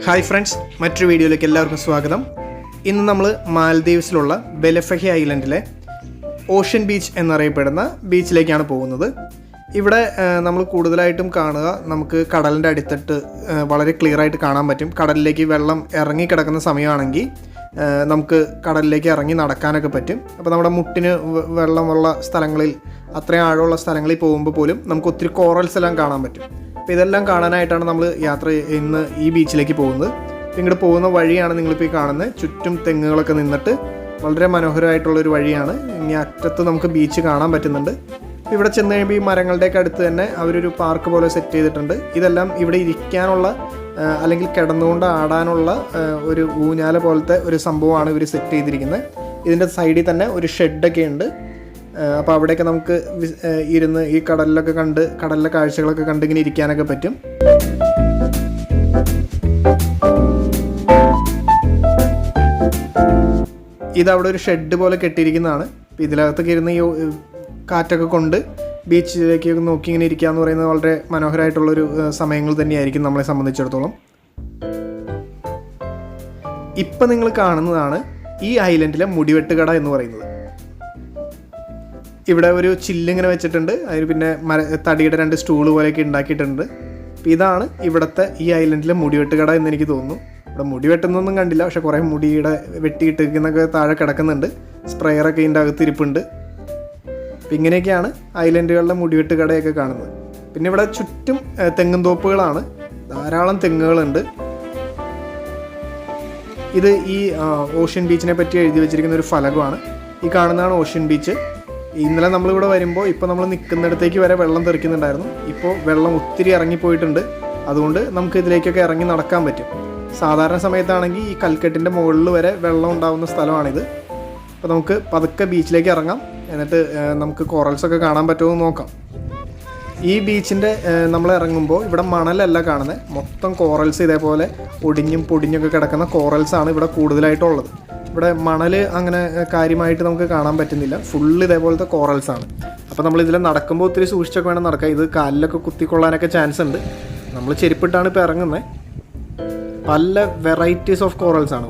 Hi friends, മറ്റൊരു വീഡിയോയിലേക്ക് എല്ലാവർക്കും സ്വാഗതം. ഇന്ന് നമ്മൾ മാൽദീവ്സിലുള്ള ബെലഫഹി ഐലൻഡിലെ ഓഷ്യൻ ബീച്ച് എന്നറിയപ്പെടുന്ന ബീച്ചിലേക്കാണ് പോകുന്നത്. ഇവിടെ നമ്മൾ കൂടുതലായിട്ടും കാണുക, നമുക്ക് കടലിൻ്റെ അടിത്തട്ട് വളരെ ക്ലിയർ ആയിട്ട് കാണാൻ പറ്റും. കടലിലേക്ക് വെള്ളം ഇറങ്ങി കിടക്കുന്ന സമയമാണെങ്കിൽ നമുക്ക് കടലിലേക്ക് ഇറങ്ങി നടക്കാനൊക്കെ പറ്റും. അപ്പോൾ നമ്മുടെ മുട്ടിന് വെള്ളമുള്ള സ്ഥലങ്ങളിൽ, അത്രയും ആഴമുള്ള സ്ഥലങ്ങളിൽ പോകുമ്പോൾ പോലും നമുക്ക് ഒത്തിരി കോറൽസ് എല്ലാം കാണാൻ പറ്റും. അപ്പോൾ ഇതെല്ലാം കാണാനായിട്ടാണ് നമ്മൾ ഇന്ന് ഈ ബീച്ചിലേക്ക് പോകുന്നത്. ഇങ്ങോട്ട് പോകുന്ന വഴിയാണ് നിങ്ങളിപ്പോൾ ഈ കാണുന്നത്. ചുറ്റും തെങ്ങുകളൊക്കെ നിന്നിട്ട് വളരെ മനോഹരമായിട്ടുള്ളൊരു വഴിയാണ്. ഇനി അറ്റത്ത് നമുക്ക് ബീച്ച് കാണാൻ പറ്റുന്നുണ്ട്. ഇവിടെ ചെന്ന് കഴിയുമ്പോൾ ഈ മരങ്ങളുടെയൊക്കെ അടുത്ത് തന്നെ അവരൊരു പാർക്ക് പോലെ സെറ്റ് ചെയ്തിട്ടുണ്ട്. ഇതെല്ലാം ഇവിടെ ഇരിക്കാനുള്ള അല്ലെങ്കിൽ കിടന്നുകൊണ്ട് ആടാനുള്ള ഒരു ഊഞ്ഞാല പോലത്തെ ഒരു സംഭവമാണ് ഇവർ സെറ്റ് ചെയ്തിരിക്കുന്നത്. ഇതിൻ്റെ സൈഡിൽ തന്നെ ഒരു ഷെഡൊക്കെ ഉണ്ട്. അപ്പോൾ അവിടെയൊക്കെ നമുക്ക് ഇരുന്ന് ഈ കടലിലെ കാഴ്ചകളൊക്കെ കണ്ട് ഇങ്ങനെ ഇരിക്കാനൊക്കെ പറ്റും. ഇതവിടെ ഒരു ഷെഡ് പോലെ കെട്ടിയിരിക്കുന്നതാണ്. അപ്പോൾ ഇതിനകത്തൊക്കെ ഇരുന്ന് ഈ കാറ്റൊക്കെ കൊണ്ട് ബീച്ചിലേക്ക് നോക്കി ഇങ്ങനെ ഇരിക്കുക എന്ന് പറയുന്നത് വളരെ മനോഹരമായിട്ടുള്ളൊരു സമയങ്ങൾ തന്നെയായിരിക്കും നമ്മളെ സംബന്ധിച്ചിടത്തോളം. ഇപ്പം നിങ്ങൾ കാണുന്നതാണ് ഈ ഐലൻഡിലെ മുടിവെട്ടുകട എന്ന് പറയുന്നത്. ഇവിടെ ഒരു ചില്ലിങ്ങനെ വെച്ചിട്ടുണ്ട്. അതിന് പിന്നെ തടിയുടെ 2 സ്റ്റൂള് പോലെയൊക്കെ ഉണ്ടാക്കിയിട്ടുണ്ട്. ഇതാണ് ഇവിടുത്തെ ഈ ഐലൻഡിലെ മുടിവെട്ടുകട എന്ന് എനിക്ക് തോന്നുന്നു. ഇവിടെ മുടി വെട്ടുന്നൊന്നും കണ്ടില്ല, പക്ഷെ കുറേ മുടിയുടെ വെട്ടിയിട്ടിരിക്കുന്നൊക്കെ താഴെ കിടക്കുന്നുണ്ട്. സ്പ്രെയറൊക്കെ ഇതിൻ്റെ അകത്ത് ഇരിപ്പുണ്ട്. അപ്പം ഇങ്ങനെയൊക്കെയാണ് ഐലൻഡുകളിലെ മുടിവെട്ട് കടയൊക്കെ കാണുന്നത്. പിന്നെ ഇവിടെ ചുറ്റും തെങ്ങും തോപ്പുകളാണ്, ധാരാളം തെങ്ങുകളുണ്ട്. ഇത് ഈ ഓഷ്യൻ ബീച്ചിനെ പറ്റി എഴുതി വെച്ചിരിക്കുന്ന ഒരു ഫലകമാണ്. ഈ കാണുന്നതാണ് ഓഷ്യൻ ബീച്ച്. ഇന്നലെ നമ്മളിവിടെ വരുമ്പോൾ ഇപ്പോൾ നമ്മൾ നിൽക്കുന്നിടത്തേക്ക് വരെ വെള്ളം തെറിക്കുന്നുണ്ടായിരുന്നു. ഇപ്പോൾ വെള്ളം ഒത്തിരി ഇറങ്ങിപ്പോയിട്ടുണ്ട്. അതുകൊണ്ട് നമുക്ക് ഇതിലേക്കൊക്കെ ഇറങ്ങി നടക്കാൻ പറ്റും. സാധാരണ സമയത്താണെങ്കിൽ ഈ കൽക്കെട്ടിൻ്റെ മുകളിൽ വരെ വെള്ളം ഉണ്ടാകുന്ന സ്ഥലമാണിത്. അപ്പോൾ നമുക്ക് പതുക്കെ ബീച്ചിലേക്ക് ഇറങ്ങാം. എന്നിട്ട് നമുക്ക് കോറൽസൊക്കെ കാണാൻ പറ്റുമോ എന്ന് നോക്കാം. ഈ ബീച്ചിൻ്റെ നമ്മൾ ഇറങ്ങുമ്പോൾ ഇവിടെ മണലല്ല കാണുന്നത്, മൊത്തം കോറൽസ് ഇതേപോലെ ഒടിഞ്ഞും പൊടിഞ്ഞൊക്കെ കിടക്കുന്ന കോറൽസാണ് ഇവിടെ കൂടുതലായിട്ടുള്ളത്. ഇവിടെ മണൽ അങ്ങനെ കാര്യമായിട്ട് നമുക്ക് കാണാൻ പറ്റുന്നില്ല. ഫുള്ള് ഇതേപോലത്തെ കോറൽസാണ്. അപ്പോൾ നമ്മളിതിൽ നടക്കുമ്പോൾ ഒത്തിരി സൂക്ഷിച്ചൊക്കെ വേണം നടക്കാം. ഇത് കാലിലൊക്കെ കുത്തിക്കൊള്ളാനൊക്കെ ചാൻസ് ഉണ്ട്. നമ്മൾ ചെരുപ്പിട്ടാണ് ഇപ്പോൾ ഇറങ്ങുന്നത്. പല വെറൈറ്റീസ് ഓഫ് കോറൽസാണ്.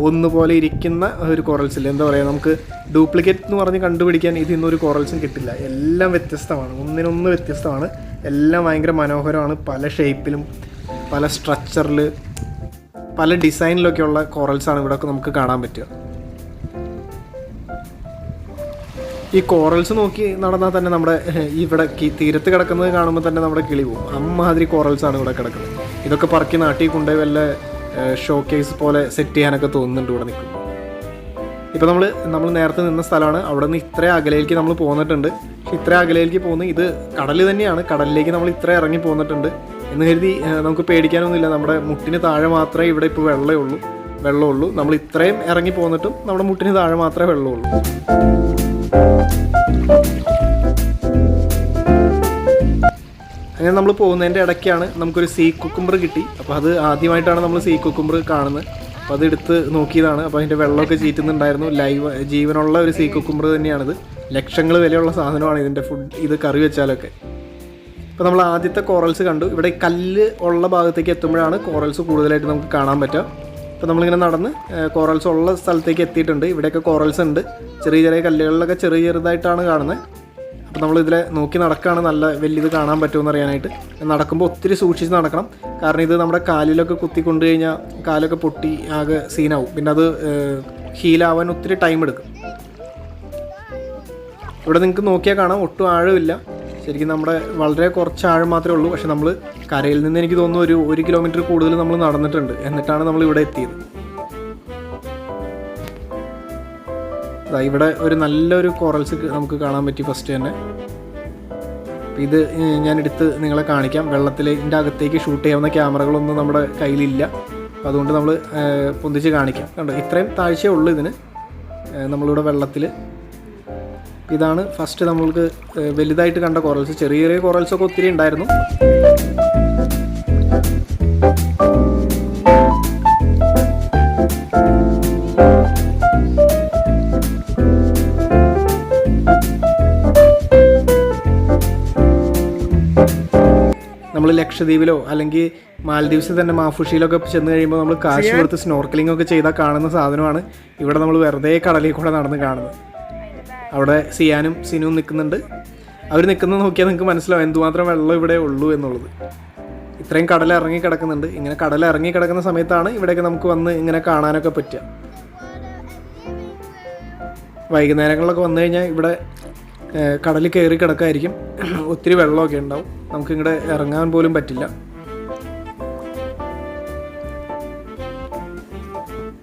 ഒന്നുപോലെ ഇരിക്കുന്ന ഒരു കോറൽസ് ഇല്ല. എന്താ പറയുക, നമുക്ക് ഡ്യൂപ്ലിക്കേറ്റ് എന്ന് പറഞ്ഞ് കണ്ടുപിടിക്കാൻ ഇതിന്നൊരു കോറൽസും കിട്ടില്ല. എല്ലാം വ്യത്യസ്തമാണ്, ഒന്നിനൊന്ന് വ്യത്യസ്തമാണ്. എല്ലാം ഭയങ്കര മനോഹരമാണ്. പല ഷേപ്പിലും പല സ്ട്രക്ചറിൽ പല ഡിസൈനിലൊക്കെയുള്ള കോറൽസാണ് ഇവിടെ നമുക്ക് കാണാൻ പറ്റുക. ഈ കോറൽസ് നോക്കി നടന്നാൽ തന്നെ നമ്മുടെ ഇവിടെ തീരത്ത് കിടക്കുന്നത് കാണുമ്പോൾ തന്നെ നമ്മുടെ കിളി പോകും. അമ്മാതിരി കോറൽസാണ് ഇവിടെ കിടക്കുന്നത്. ഇതൊക്കെ പറക്കി നാട്ടിൽ കൊണ്ടുപോയി വല്ല ഷോ കേസ് പോലെ സെറ്റ് ചെയ്യാനൊക്കെ തോന്നുന്നുണ്ട് ഇവിടെ നിൽക്കുമ്പോൾ. ഇപ്പോൾ നമ്മൾ നേരത്തെ നിന്ന സ്ഥലമാണ്. അവിടെ നിന്ന് ഇത്ര അകലേക്ക് നമ്മൾ പോന്നിട്ടുണ്ട്. പക്ഷെ ഇത്ര അകലേക്ക് പോകുന്നത് ഇത് കടൽ തന്നെയാണ്. കടലിലേക്ക് നമ്മൾ ഇത്ര ഇറങ്ങി പോന്നിട്ടുണ്ട് എന്ന് കരുതി നമുക്ക് പേടിക്കാനൊന്നുമില്ല. നമ്മുടെ മുട്ടിന് താഴെ മാത്രമേ ഇവിടെ ഇപ്പോൾ വെള്ളമുള്ളൂ. നമ്മൾ ഇത്രയും ഇറങ്ങി പോന്നിട്ടും നമ്മുടെ മുട്ടിന് താഴെ മാത്രമേ വെള്ളമുള്ളൂ. അങ്ങനെ നമ്മൾ പോകുന്നതിൻ്റെ ഇടയ്ക്കാണ് നമുക്കൊരു സീ കുക്കുംബർ കിട്ടി. അപ്പോൾ അത് ആദ്യമായിട്ടാണ് നമ്മൾ സീ കുക്കുംബർ കാണുന്നത്. അപ്പോൾ അതെടുത്ത് നോക്കിയതാണ്. അപ്പോൾ അതിൻ്റെ വെള്ളമൊക്കെ ചീറ്റുന്നുണ്ടായിരുന്നു. ജീവനുള്ള ഒരു സീ കുക്കുംബർ തന്നെയാണിത്. ലക്ഷങ്ങൾ വിലയുള്ള സാധനമാണ് ഇതിൻ്റെ ഇത് കറി വെച്ചാലൊക്കെ. ഇപ്പോൾ നമ്മൾ ആദ്യത്തെ കോറൽസ് കണ്ടു. ഇവിടെ കല്ല് ഉള്ള ഭാഗത്തേക്ക് എത്തുമ്പോഴാണ് കോറൽസ് കൂടുതലായിട്ട് നമുക്ക് കാണാൻ പറ്റുക. അപ്പോൾ നമ്മളിങ്ങനെ നടന്ന് കോറൽസ് ഉള്ള സ്ഥലത്തേക്ക് എത്തിയിട്ടുണ്ട്. ഇവിടെയൊക്കെ കോറൽസ് ഉണ്ട്. ചെറിയ കല്ലുകളിലൊക്കെ ചെറുതായിട്ടാണ് കാണുന്നത്. അപ്പോൾ നമ്മളിതിൽ നോക്കി നടക്കുകയാണ്. നല്ല വലിയത് കാണാൻ പറ്റുമെന്ന് അറിയാനായിട്ട്. നടക്കുമ്പോൾ ഒത്തിരി സൂക്ഷിച്ച് നടക്കണം. കാരണം ഇത് നമ്മുടെ കാലിലൊക്കെ കുത്തിക്കൊണ്ടു കഴിഞ്ഞാൽ കാലൊക്കെ പൊട്ടി ആകെ സീനാവും. പിന്നെ അത് ഹീലാവാൻ ഒത്തിരി ടൈം എടുക്കും. ഇവിടെ നിങ്ങൾക്ക് നോക്കിയാൽ കാണാം, ഒട്ടും ആഴമില്ല. ശരിക്കും നമ്മുടെ വളരെ കുറച്ച് ആഴം മാത്രമേ ഉള്ളൂ. പക്ഷെ നമ്മൾ കരയിൽ നിന്ന് എനിക്ക് തോന്നുന്നു 1 കിലോമീറ്റർ കൂടുതൽ നമ്മൾ നടന്നിട്ടുണ്ട്. എന്നിട്ടാണ് നമ്മൾ ഇവിടെ എത്തിയത്. ഇവിടെ ഒരു നല്ലൊരു കോറൽസ് നമുക്ക് കാണാൻ പറ്റി ഫസ്റ്റ് തന്നെ. ഇത് ഞാൻ എടുത്ത് നിങ്ങളെ കാണിക്കാം. വെള്ളത്തിൻ്റെ അകത്തേക്ക് ഷൂട്ട് ചെയ്യാവുന്ന ക്യാമറകളൊന്നും നമ്മുടെ കയ്യിലില്ല. അപ്പോൾ അതുകൊണ്ട് നമ്മൾ പൊന്തിച്ച് കാണിക്കാം. കണ്ടോ, ഇത്രയും താഴ്ചയേ ഉള്ളൂ ഇതിന്. നമ്മളിവിടെ വെള്ളത്തിൽ ഇതാണ് ഫസ്റ്റ് നമ്മൾക്ക് വലുതായിട്ട് കണ്ട കോറൽസ്. ചെറിയ കോറൽസൊക്കെ ഒത്തിരി ഉണ്ടായിരുന്നു. നമ്മൾ ലക്ഷദ്വീപിലോ അല്ലെങ്കിൽ മാലദ്വീപ്സിൽ തന്നെ മാഫുഷിയിലൊക്കെ ചെന്ന് കഴിയുമ്പോൾ നമ്മൾ കാശ് കൊടുത്ത് സ്നോർക്കലിംഗ് ഒക്കെ ചെയ്താൽ കാണുന്ന സാധനമാണ് ഇവിടെ നമ്മൾ വെറുതെ കടലിൽ കൂടെ നടന്ന് കാണുന്നത്. അവിടെ സിയാനും സിനുവും നിൽക്കുന്നുണ്ട്. അവർ നിൽക്കുന്നത് നോക്കിയാൽ നിങ്ങൾക്ക് മനസ്സിലാവും എന്തുമാത്രം വെള്ളം ഇവിടെ ഉള്ളൂ എന്നുള്ളത്. ഇത്രയും കടൽ ഇറങ്ങി കിടക്കുന്നുണ്ട്. ഇങ്ങനെ കടൽ ഇറങ്ങി കിടക്കുന്ന സമയത്താണ് ഇവിടെയൊക്കെ നമുക്ക് വന്ന് ഇങ്ങനെ കാണാനൊക്കെ പറ്റുക. വൈകുന്നേരങ്ങളിലൊക്കെ വന്നു കഴിഞ്ഞാൽ ഇവിടെ കടലിൽ കയറി കിടക്കായിരിക്കും. ഒത്തിരി വെള്ളമൊക്കെ ഉണ്ടാവും. നമുക്കിങ്ങടെ ഇറങ്ങാൻ പോലും പറ്റില്ല.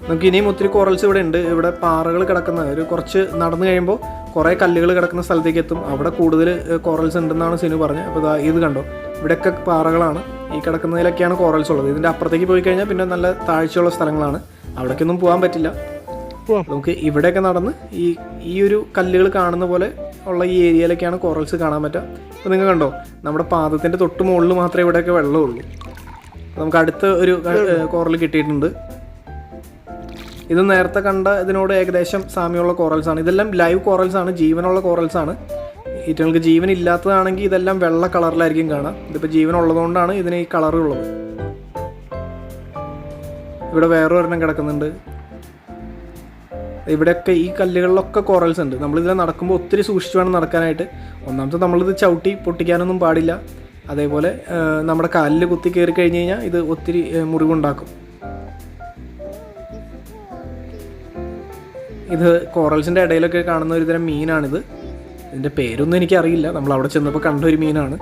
നമുക്ക് ഇനിയും ഒത്തിരി കോറൽസ് ഇവിടെ ഉണ്ട്. ഇവിടെ പാറകൾ കിടക്കുന്ന ഒരു കുറച്ച് നടന്നു കഴിയുമ്പോൾ കുറേ കല്ലുകൾ കിടക്കുന്ന സ്ഥലത്തേക്ക് എത്തും. അവിടെ കൂടുതൽ കോറൽസ് ഉണ്ടെന്നാണ് സിനു പറഞ്ഞത്. അപ്പോൾ ഇത് കണ്ടോ, ഇവിടെയൊക്കെ പാറകളാണ്. ഈ കിടക്കുന്നതിലൊക്കെയാണ് കോറൽസ് ഉള്ളത്. ഇതിൻ്റെ അപ്പുറത്തേക്ക് പോയി കഴിഞ്ഞാൽ പിന്നെ നല്ല താഴ്ചയുള്ള സ്ഥലങ്ങളാണ്. അവിടേക്കൊന്നും പോകാൻ പറ്റില്ല. നമുക്ക് ഇവിടെയൊക്കെ നടന്ന് ഈ ഒരു കല്ലുകൾ കാണുന്ന പോലെ ഉള്ള ഈ ഏരിയയിലൊക്കെയാണ് കോറൽസ് കാണാൻ പറ്റുക. അപ്പോൾ നിങ്ങൾ കണ്ടോ, നമ്മുടെ പാദത്തിൻ്റെ തൊട്ട് മുകളിൽ മാത്രമേ ഇവിടെയൊക്കെ വെള്ളമുള്ളൂ. നമുക്ക് അടുത്ത ഒരു കോറൽ കിട്ടിയിട്ടുണ്ട്. ഇത് നേരത്തെ കണ്ട ഇതിനോട് ഏകദേശം സാമ്യമുള്ള കോറൽസാണ്. ഇതെല്ലാം ലൈവ് കോറൽസാണ്, ജീവനുള്ള കോറൽസാണ്. ഈറ്റങ്ങൾക്ക് ജീവൻ ഇല്ലാത്തതാണെങ്കിൽ ഇതെല്ലാം വെള്ള കളറിലായിരിക്കും കാണാം. ഇതിപ്പോൾ ജീവൻ ഉള്ളതുകൊണ്ടാണ് ഇതിന് ഈ കളറുള്ളത്. ഇവിടെ വേറെ ഒരെണ്ണം കിടക്കുന്നുണ്ട്. ഇവിടെയൊക്കെ ഈ കല്ലുകളിലൊക്കെ കോറൽസ് ഉണ്ട്. നമ്മളിതിൽ നടക്കുമ്പോൾ ഒത്തിരി സൂക്ഷിച്ച് വേണം നടക്കാനായിട്ട്. ഒന്നാമത്തെ നമ്മളിത് ചവിട്ടി പൊട്ടിക്കാനൊന്നും പാടില്ല. അതേപോലെ നമ്മുടെ കാലിൽ കുത്തി കയറി കഴിഞ്ഞ് കഴിഞ്ഞാൽ ഇത് ഒത്തിരി മുറിവുണ്ടാക്കും. ഇത് കോറൽസിൻ്റെ ഇടയിലൊക്കെ കാണുന്ന ഒരു തരം മീനാണിത്. ഇതിൻ്റെ പേരൊന്നും എനിക്കറിയില്ല. നമ്മൾ അവിടെ ചെന്നപ്പോൾ കണ്ട ഒരു മീനാണ്.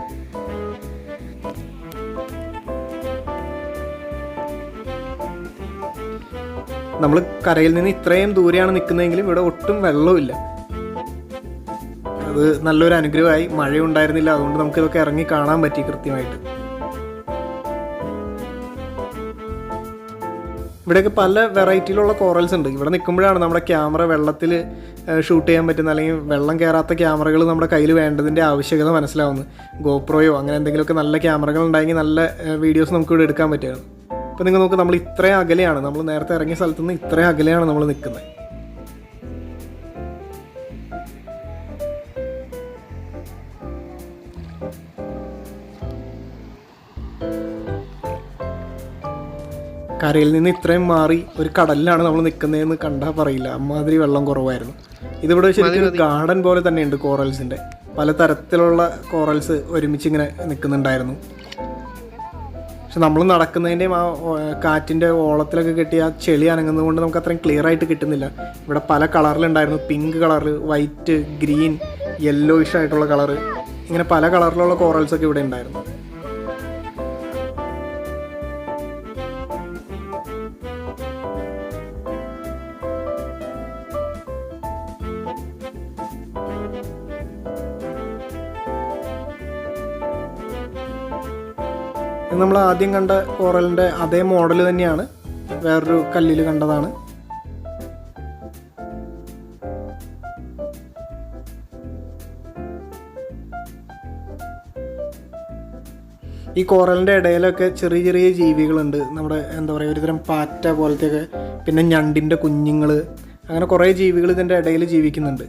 നമ്മൾ കരയിൽ നിന്ന് ഇത്രയും ദൂരെയാണ് നിൽക്കുന്നതെങ്കിലും ഇവിടെ ഒട്ടും വെള്ളമില്ല. അത് നല്ലൊരു അനുഗ്രഹമായി. മഴയുണ്ടായിരുന്നില്ല, അതുകൊണ്ട് നമുക്കിതൊക്കെ ഇറങ്ങി കാണാൻ പറ്റി കൃത്യമായിട്ട്. ഇവിടെയൊക്കെ പല വെറൈറ്റിയിലുള്ള കോറൽസ് ഉണ്ട്. ഇവിടെ നിൽക്കുമ്പോഴാണ് നമ്മുടെ ക്യാമറ വെള്ളത്തിൽ ഷൂട്ട് ചെയ്യാൻ പറ്റുന്ന, അല്ലെങ്കിൽ വെള്ളം കയറാത്ത ക്യാമറകൾ നമ്മുടെ കയ്യിൽ വേണ്ടതിൻ്റെ ആവശ്യകത മനസ്സിലാവുന്നത്. ഗോപ്രോയോ അങ്ങനെ എന്തെങ്കിലുമൊക്കെ നല്ല ക്യാമറകൾ ഉണ്ടെങ്കിൽ നല്ല വീഡിയോസ് നമുക്കിവിടെ എടുക്കാൻ പറ്റുകയാണ്. അപ്പോൾ നിങ്ങൾ നോക്ക്, നമ്മൾ ഇത്രയും അകലെയാണ്, നമ്മൾ നേരത്തെ ഇറങ്ങിയ സ്ഥലത്ത് നിന്ന് ഇത്രയും അകലെയാണ് നമ്മൾ നിൽക്കുന്നത്. കരയിൽ നിന്ന് ഇത്രയും മാറി ഒരു കടലിലാണ് നമ്മൾ നിൽക്കുന്നതെന്ന് കണ്ടാൽ പറയില്ല. അമ്മാതിരി വെള്ളം കുറവായിരുന്നു. ഇതിവിടെ ശരിക്കും ഗാർഡൻ പോലെ തന്നെയുണ്ട് കോറൽസിൻ്റെ. പലതരത്തിലുള്ള കോറൽസ് ഒരുമിച്ച് ഇങ്ങനെ നിൽക്കുന്നുണ്ടായിരുന്നു. പക്ഷെ നമ്മൾ നടക്കുന്നതിൻ്റെയും ആ കാറ്റിൻ്റെ ഓളത്തിലൊക്കെ കെട്ടിയ ആ ചെളി അനങ്ങുന്നത് കൊണ്ട് നമുക്ക് അത്രയും ക്ലിയർ ആയിട്ട് കിട്ടുന്നില്ല. ഇവിടെ പല കളറിലുണ്ടായിരുന്നു. Pink colour, white, green, yellowish ആയിട്ടുള്ള കളറ്, ഇങ്ങനെ പല കളറിലുള്ള കോറൽസൊക്കെ ഇവിടെ ഉണ്ടായിരുന്നു. നമ്മൾ ആദ്യം കണ്ട കോറലിൻ്റെ അതേ മോഡൽ തന്നെയാണ്, വേറൊരു കല്ലിൽ കണ്ടതാണ്. ഈ കോറലിൻ്റെ ഇടയിലൊക്കെ ചെറിയ ചെറിയ ജീവികളുണ്ട്. നമ്മുടെ എന്താ പറയുക, ഒരുതരം പാറ്റ പോലത്തെയൊക്കെ, പിന്നെ ഞണ്ടിൻ്റെ കുഞ്ഞുങ്ങൾ, അങ്ങനെ കുറേ ജീവികൾ ഇതിൻ്റെ ഇടയിൽ ജീവിക്കുന്നുണ്ട്.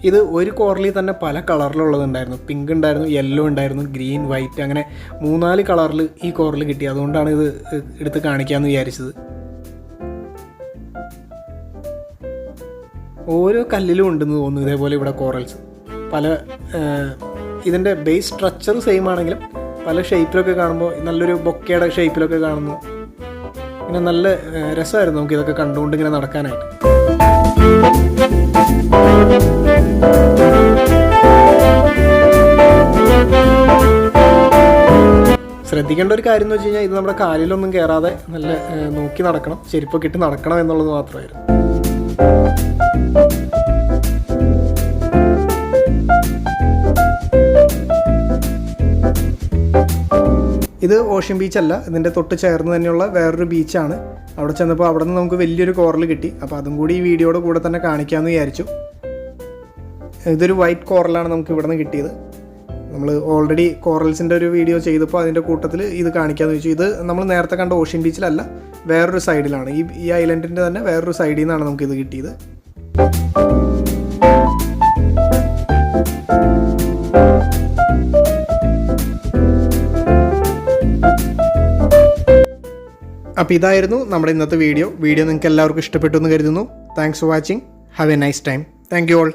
ഇത് ഒരു കോറലിൽ തന്നെ പല കളറിലുള്ളതുണ്ടായിരുന്നു. പിങ്ക് ഉണ്ടായിരുന്നു, യെല്ലോ ഉണ്ടായിരുന്നു, ഗ്രീൻ, വൈറ്റ്, അങ്ങനെ 3-4 കളറിൽ ഈ കോറൽ കിട്ടി. അതുകൊണ്ടാണ് ഇത് എടുത്ത് കാണിക്കാമെന്ന് വിചാരിച്ചത്. ഓരോ കല്ലിലും ഉണ്ടെന്ന് തോന്നുന്നു ഇതേപോലെ ഇവിടെ കോറൽസ്. പല ഇതിൻ്റെ ബേസ് സ്ട്രക്ചർ സെയിം ആണെങ്കിലും പല ഷേപ്പിലൊക്കെ കാണുമ്പോൾ നല്ലൊരു ബൊക്കയുടെ ഷേപ്പിലൊക്കെ കാണുന്നു. പിന്നെ നല്ല രസമായിരുന്നു നമുക്ക് ഇതൊക്കെ കണ്ടുകൊണ്ട് ഇങ്ങനെ നടക്കാനായിട്ട്. ശ്രദ്ധിക്കേണ്ട ഒരു കാര്യം എന്ന് വെച്ച് കഴിഞ്ഞാൽ ഇത് നമ്മുടെ കാലിലൊന്നും കയറാതെ നല്ല നോക്കി നടക്കണം, ചെരുപ്പൊക്കെ ഇട്ട് നടക്കണം എന്നുള്ളത് മാത്രമായിരുന്നു. ഇത് ഓഷ്യൻ ബീച്ചല്ല, ഇതിൻ്റെ തൊട്ട് ചേർന്ന് തന്നെയുള്ള വേറൊരു ബീച്ചാണ്. അവിടെ ചെന്നപ്പോൾ അവിടെ നിന്ന് നമുക്ക് വലിയൊരു കോറൽ കിട്ടി. അപ്പോൾ അതും കൂടി ഈ വീഡിയോയുടെ കൂടെ തന്നെ കാണിക്കാമെന്ന് വിചാരിച്ചു. ഇതൊരു വൈറ്റ് കോറലാണ് നമുക്ക് ഇവിടെ നിന്ന് കിട്ടിയത്. നമ്മൾ ഓൾറെഡി കോറൽസിൻ്റെ ഒരു വീഡിയോ ചെയ്തപ്പോൾ അതിൻ്റെ കൂട്ടത്തിൽ ഇത് കാണിക്കാമെന്ന് വെച്ചു. ഇത് നമ്മൾ നേരത്തെ കണ്ട ഓഷ്യൻ ബീച്ചിലല്ല, വേറൊരു സൈഡിലാണ്. ഈ ഐലൻഡിൻ്റെ തന്നെ വേറൊരു സൈഡിൽ നിന്നാണ് നമുക്കിത് കിട്ടിയത്. അപ്പോൾ ഇതായിരുന്നു നമ്മുടെ ഇന്നത്തെ വീഡിയോ നിങ്ങൾക്ക് എല്ലാവർക്കും ഇഷ്ടപ്പെട്ടു എന്ന് കരുതുന്നു. Thanks for watching. Have A nice time. Thank you all.